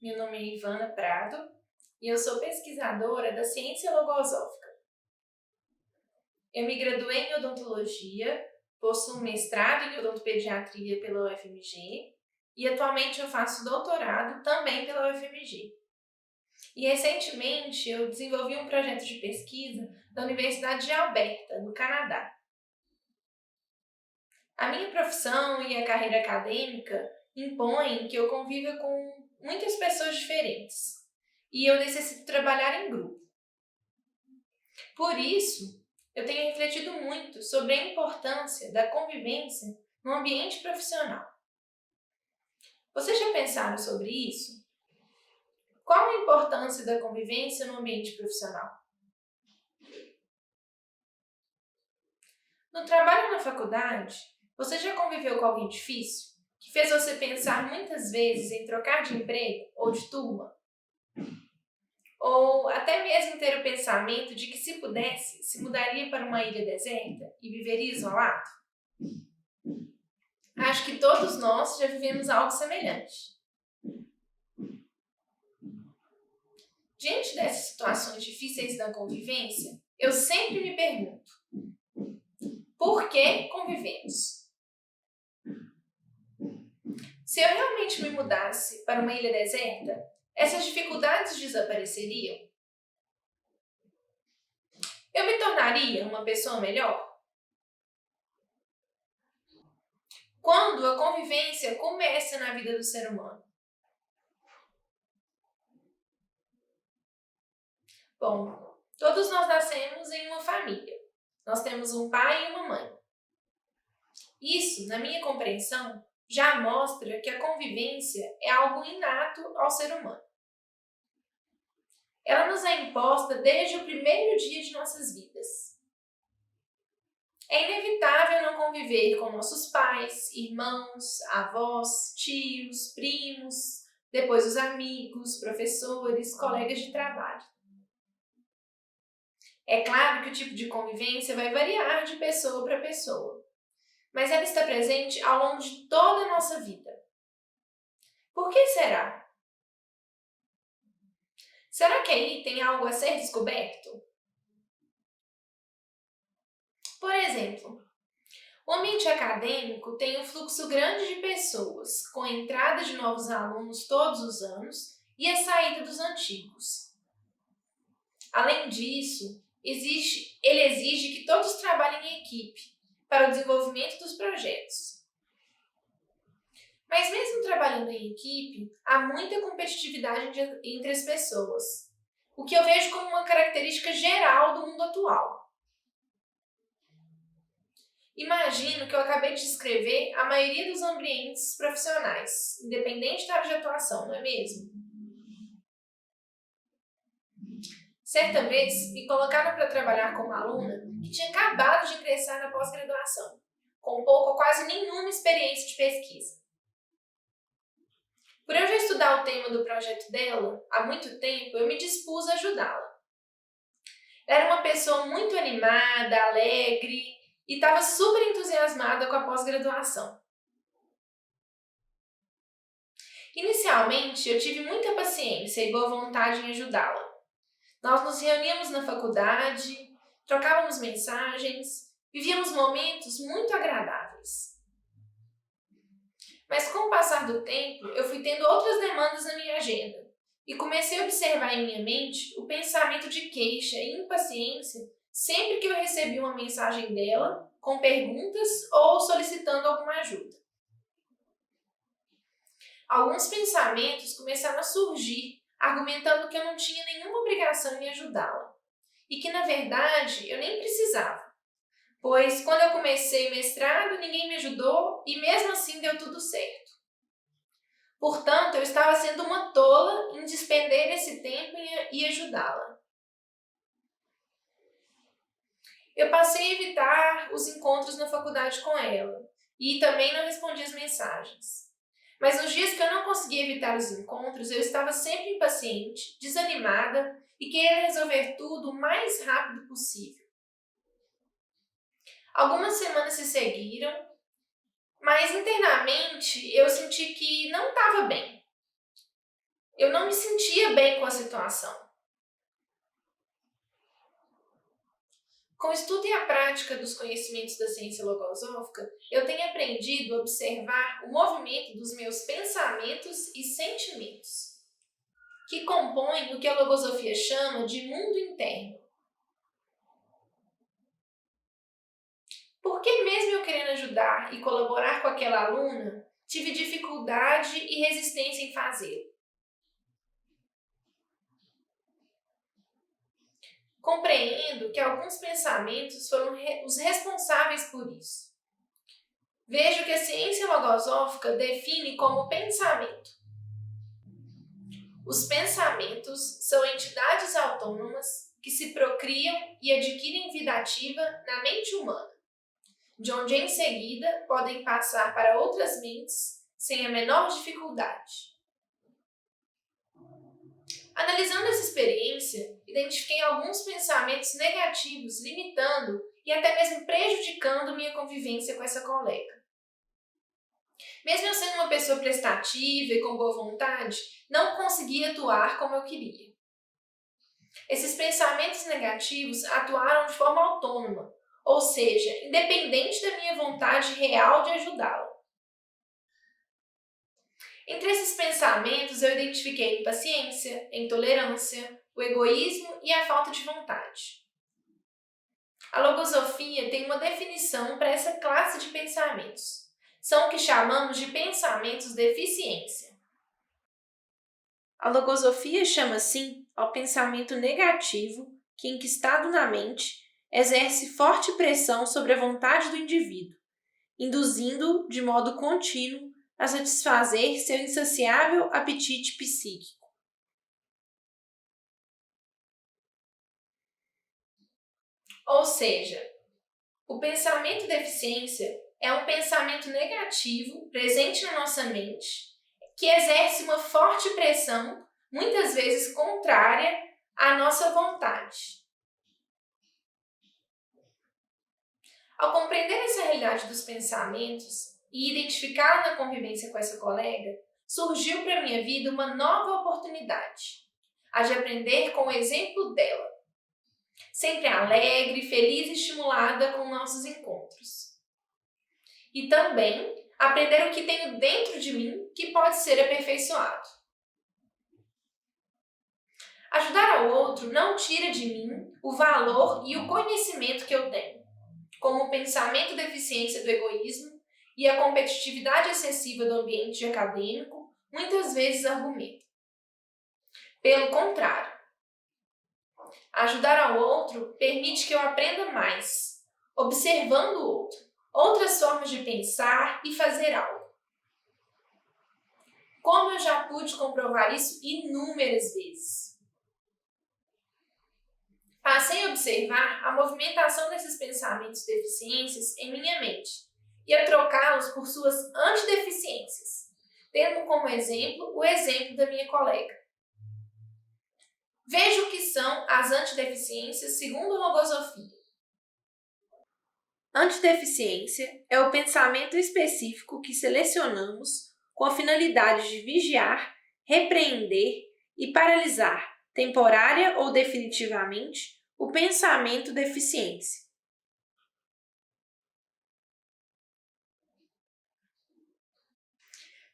Meu nome é Ivana Prado e eu sou pesquisadora da ciência logosófica. Eu me graduei em odontologia, possuo mestrado em odontopediatria pela UFMG e atualmente eu faço doutorado também pela UFMG. E recentemente eu desenvolvi um projeto de pesquisa da Universidade de Alberta, no Canadá. A minha profissão e a carreira acadêmica impõem que eu conviva com muitas pessoas diferentes e eu necessito trabalhar em grupo. Por isso, eu tenho refletido muito sobre a importância da convivência no ambiente profissional. Vocês já pensaram sobre isso? Qual a importância da convivência no ambiente profissional? No trabalho ou na faculdade, você já conviveu com alguém difícil, que fez você pensar muitas vezes em trocar de emprego ou de turma? Ou até mesmo ter o pensamento de que, se pudesse, se mudaria para uma ilha deserta e viveria isolado? Acho que todos nós já vivemos algo semelhante. Diante dessas situações difíceis da convivência, eu sempre me pergunto: por que convivemos? Se eu realmente me mudasse para uma ilha deserta, essas dificuldades desapareceriam? Eu me tornaria uma pessoa melhor? Quando a convivência começa na vida do ser humano? Bom, todos nós nascemos em uma família. Nós temos um pai e uma mãe. Isso, na minha compreensão, já mostra que a convivência é algo inato ao ser humano. Ela nos é imposta desde o primeiro dia de nossas vidas. É inevitável não conviver com nossos pais, irmãos, avós, tios, primos, depois os amigos, professores, colegas de trabalho. É claro que o tipo de convivência vai variar de pessoa para pessoa, mas ela está presente ao longo de toda a nossa vida. Por que será? Será que aí tem algo a ser descoberto? Por exemplo, o ambiente acadêmico tem um fluxo grande de pessoas, com a entrada de novos alunos todos os anos e a saída dos antigos. Além disso, ele exige que todos trabalhem em equipe para o desenvolvimento dos projetos. Mas mesmo trabalhando em equipe, há muita competitividade entre as pessoas, o que eu vejo como uma característica geral do mundo atual. Imagino que eu acabei de descrever a maioria dos ambientes profissionais, independente da área de atuação, não é mesmo? Certa vez, me colocaram para trabalhar como aluna que tinha acabado de ingressar na pós-graduação, com pouco ou quase nenhuma experiência de pesquisa. Por eu já estudar o tema do projeto dela há muito tempo, eu me dispus a ajudá-la. Ela era uma pessoa muito animada, alegre e estava super entusiasmada com a pós-graduação. Inicialmente, eu tive muita paciência e boa vontade em ajudá-la. Nós nos reuníamos na faculdade, trocávamos mensagens, vivíamos momentos muito agradáveis. Mas com o passar do tempo, eu fui tendo outras demandas na minha agenda e comecei a observar em minha mente o pensamento de queixa e impaciência sempre que eu recebia uma mensagem dela com perguntas ou solicitando alguma ajuda. Alguns pensamentos começaram a surgir, argumentando que eu não tinha nenhuma obrigação em ajudá-la e que, na verdade, eu nem precisava, pois quando eu comecei o mestrado, ninguém me ajudou e mesmo assim deu tudo certo. Portanto, eu estava sendo uma tola em despender esse tempo e ajudá-la. Eu passei a evitar os encontros na faculdade com ela e também não respondi as mensagens. Mas nos dias que eu não conseguia evitar os encontros, eu estava sempre impaciente, desanimada e queria resolver tudo o mais rápido possível. Algumas semanas se seguiram, mas internamente eu senti que não estava bem. Eu não me sentia bem com a situação. Com o estudo e a prática dos conhecimentos da ciência logosófica, eu tenho aprendido a observar o movimento dos meus pensamentos e sentimentos, que compõem o que a logosofia chama de mundo interno. Porque mesmo eu querendo ajudar e colaborar com aquela aluna, tive dificuldade e resistência em fazê-lo. Compreendo que alguns pensamentos foram os responsáveis por isso. Vejo que a ciência logosófica define como pensamento. Os pensamentos são entidades autônomas que se procriam e adquirem vida ativa na mente humana, de onde em seguida podem passar para outras mentes sem a menor dificuldade. Analisando essa experiência, identifiquei alguns pensamentos negativos, limitando e até mesmo prejudicando minha convivência com essa colega. Mesmo eu sendo uma pessoa prestativa e com boa vontade, não conseguia atuar como eu queria. Esses pensamentos negativos atuaram de forma autônoma, ou seja, independente da minha vontade real de ajudá-la. Entre esses pensamentos, eu identifiquei a impaciência, a intolerância, o egoísmo e a falta de vontade. A logosofia tem uma definição para essa classe de pensamentos. São o que chamamos de pensamentos deficiência. A logosofia chama assim ao pensamento negativo que, enquistado na mente, exerce forte pressão sobre a vontade do indivíduo, induzindo-o de modo contínuo a satisfazer seu insaciável apetite psíquico. Ou seja, o pensamento deficiência é um pensamento negativo presente na nossa mente que exerce uma forte pressão, muitas vezes contrária à nossa vontade. Ao compreender essa realidade dos pensamentos e identificá-la na convivência com essa colega, surgiu para a minha vida uma nova oportunidade, a de aprender com o exemplo dela, sempre alegre, feliz e estimulada com nossos encontros. E também aprender o que tenho dentro de mim que pode ser aperfeiçoado. Ajudar ao outro não tira de mim o valor e o conhecimento que eu tenho, como o pensamento deficiência do egoísmo e a competitividade excessiva do ambiente acadêmico muitas vezes argumentam. Pelo contrário, ajudar ao outro permite que eu aprenda mais, observando o outro, outras formas de pensar e fazer algo. Como eu já pude comprovar isso inúmeras vezes. Passei a observar a movimentação desses pensamentos deficiências em minha mente e a trocá-los por suas antideficiências, tendo como exemplo o exemplo da minha colega. Veja o que são as antideficiências segundo a logosofia. Antideficiência é o pensamento específico que selecionamos com a finalidade de vigiar, repreender e paralisar, temporária ou definitivamente, o pensamento deficiência.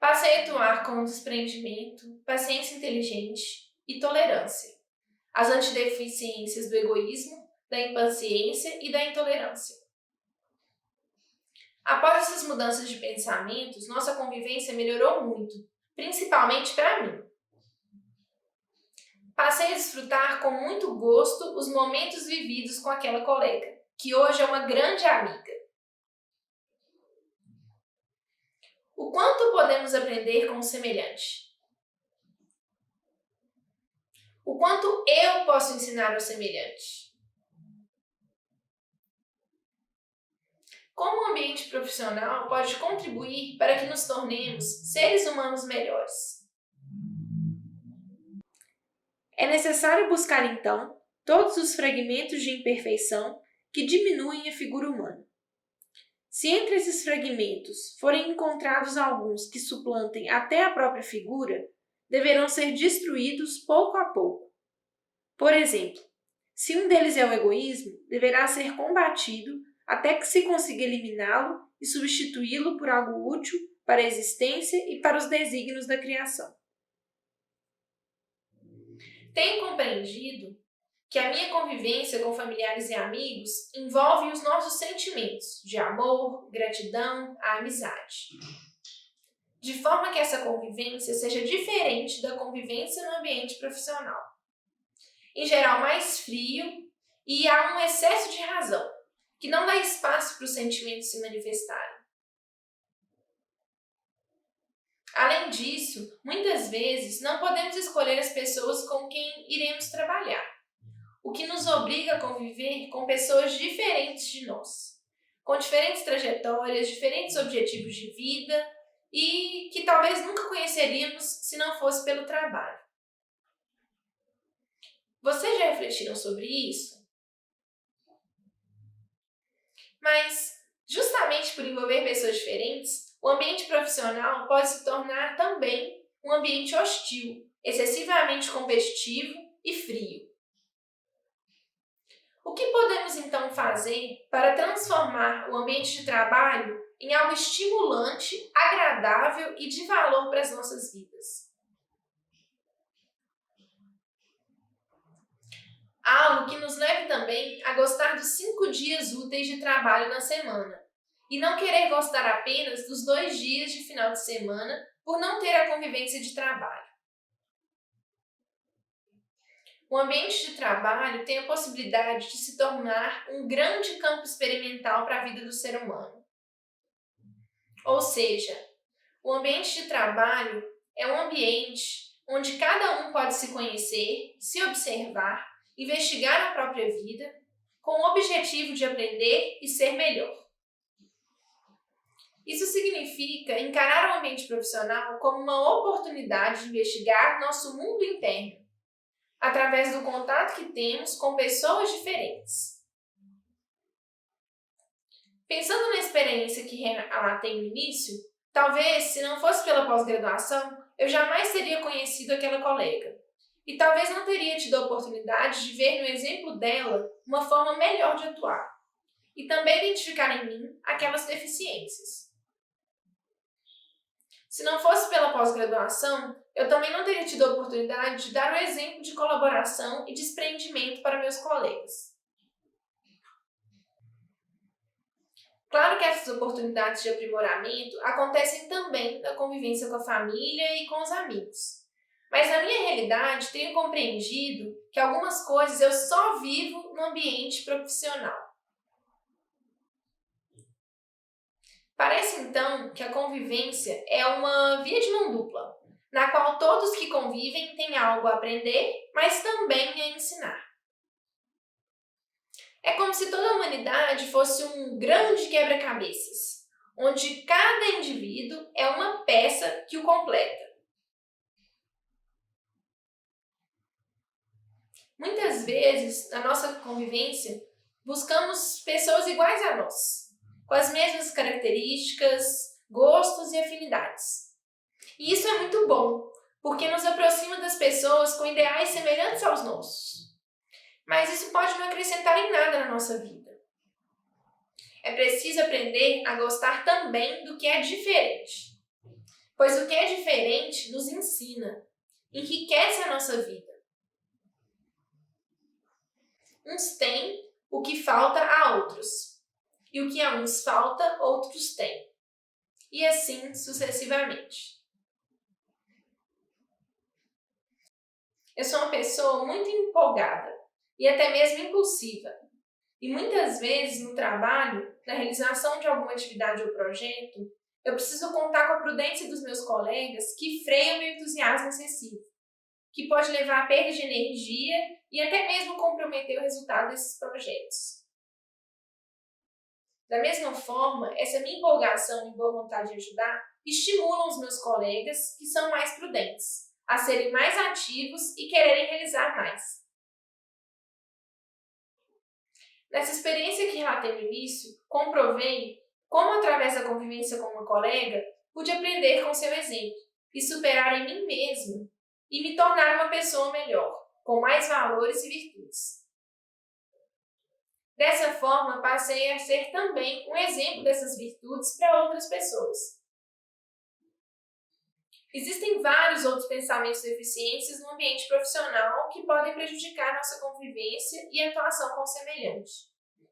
Passei a atuar com desprendimento, paciência inteligente e tolerância. As antideficiências do egoísmo, da impaciência e da intolerância. Após essas mudanças de pensamentos, nossa convivência melhorou muito, principalmente para mim. Passei a desfrutar com muito gosto os momentos vividos com aquela colega, que hoje é uma grande amiga. O quanto podemos aprender com o semelhante? O quanto eu posso ensinar ao semelhante? Como o ambiente profissional pode contribuir para que nos tornemos seres humanos melhores? É necessário buscar, então, todos os fragmentos de imperfeição que diminuem a figura humana. Se entre esses fragmentos forem encontrados alguns que suplantem até a própria figura, deverão ser destruídos pouco a pouco. Por exemplo, se um deles é o egoísmo, deverá ser combatido até que se consiga eliminá-lo e substituí-lo por algo útil para a existência e para os desígnios da criação. Tenho compreendido que a minha convivência com familiares e amigos envolve os nossos sentimentos de amor, gratidão, a amizade. De forma que essa convivência seja diferente da convivência no ambiente profissional. Em geral, mais frio e há um excesso de razão, que não dá espaço para os sentimentos se manifestarem. Além disso, muitas vezes não podemos escolher as pessoas com quem iremos trabalhar, o que nos obriga a conviver com pessoas diferentes de nós, com diferentes trajetórias, diferentes objetivos de vida e que talvez nunca conheceríamos se não fosse pelo trabalho. Vocês já refletiram sobre isso? Mas, justamente por envolver pessoas diferentes, o ambiente profissional pode se tornar também um ambiente hostil, excessivamente competitivo e frio. O que podemos então fazer para transformar o ambiente de trabalho em algo estimulante, agradável e de valor para as nossas vidas? Algo que nos leve também a gostar dos 5 dias úteis de trabalho na semana e não querer gostar apenas dos 2 dias de final de semana por não ter a convivência de trabalho. O ambiente de trabalho tem a possibilidade de se tornar um grande campo experimental para a vida do ser humano. Ou seja, o ambiente de trabalho é um ambiente onde cada um pode se conhecer, se observar, investigar a própria vida, com o objetivo de aprender e ser melhor. Isso significa encarar o ambiente profissional como uma oportunidade de investigar nosso mundo interno, através do contato que temos com pessoas diferentes. Pensando na experiência que relatei no início, talvez, se não fosse pela pós-graduação, eu jamais teria conhecido aquela colega. E talvez não teria tido a oportunidade de ver no exemplo dela uma forma melhor de atuar. E também identificar em mim aquelas deficiências. Se não fosse pela pós-graduação, eu também não teria tido a oportunidade de dar um exemplo de colaboração e desprendimento para meus colegas. Claro que essas oportunidades de aprimoramento acontecem também na convivência com a família e com os amigos. Mas na minha realidade, tenho compreendido que algumas coisas eu só vivo no ambiente profissional. Parece então que a convivência é uma via de mão dupla, na qual todos que convivem têm algo a aprender, mas também a ensinar. É como se toda a humanidade fosse um grande quebra-cabeças, onde cada indivíduo é uma peça que o completa. Muitas vezes, na nossa convivência, buscamos pessoas iguais a nós, com as mesmas características, gostos e afinidades. E isso é muito bom, porque nos aproxima das pessoas com ideais semelhantes aos nossos. Mas isso pode não acrescentar em nada na nossa vida. É preciso aprender a gostar também do que é diferente, pois o que é diferente nos ensina, enriquece a nossa vida. Uns têm o que falta a outros, e o que a uns falta, outros têm. E assim sucessivamente. Eu sou uma pessoa muito empolgada e até mesmo impulsiva. E muitas vezes no trabalho, na realização de alguma atividade ou projeto, eu preciso contar com a prudência dos meus colegas que freiam meu entusiasmo excessivo, que pode levar a perda de energia e até mesmo comprometer o resultado desses projetos. Da mesma forma, essa minha empolgação e boa vontade de ajudar estimulam os meus colegas, que são mais prudentes, a serem mais ativos e quererem realizar mais. Nessa experiência que relatei no início, comprovei como, através da convivência com uma colega, pude aprender com seu exemplo e superar em mim mesma e me tornar uma pessoa melhor, com mais valores e virtudes. Dessa forma, passei a ser também um exemplo dessas virtudes para outras pessoas. Existem vários outros pensamentos deficientes no ambiente profissional que podem prejudicar nossa convivência e atuação com o semelhante.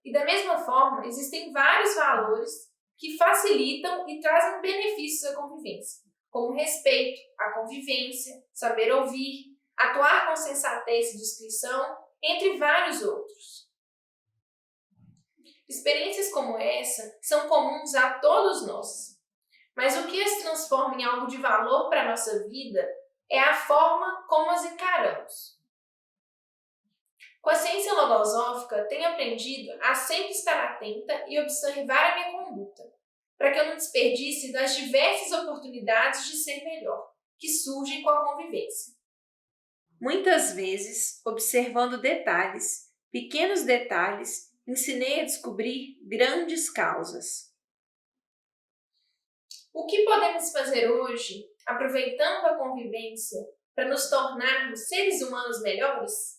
E da mesma forma, existem vários valores que facilitam e trazem benefícios à convivência, como respeito, a convivência, saber ouvir, atuar com sensatez e discrição, entre vários outros. Experiências como essa são comuns a todos nós. Mas o que as transforma em algo de valor para a nossa vida é a forma como as encaramos. Com a ciência logosófica, tenho aprendido a sempre estar atenta e observar a minha conduta, para que eu não desperdice das diversas oportunidades de ser melhor, que surgem com a convivência. Muitas vezes, observando detalhes, pequenos detalhes, ensinei a descobrir grandes causas. O que podemos fazer hoje, aproveitando a convivência, para nos tornarmos seres humanos melhores?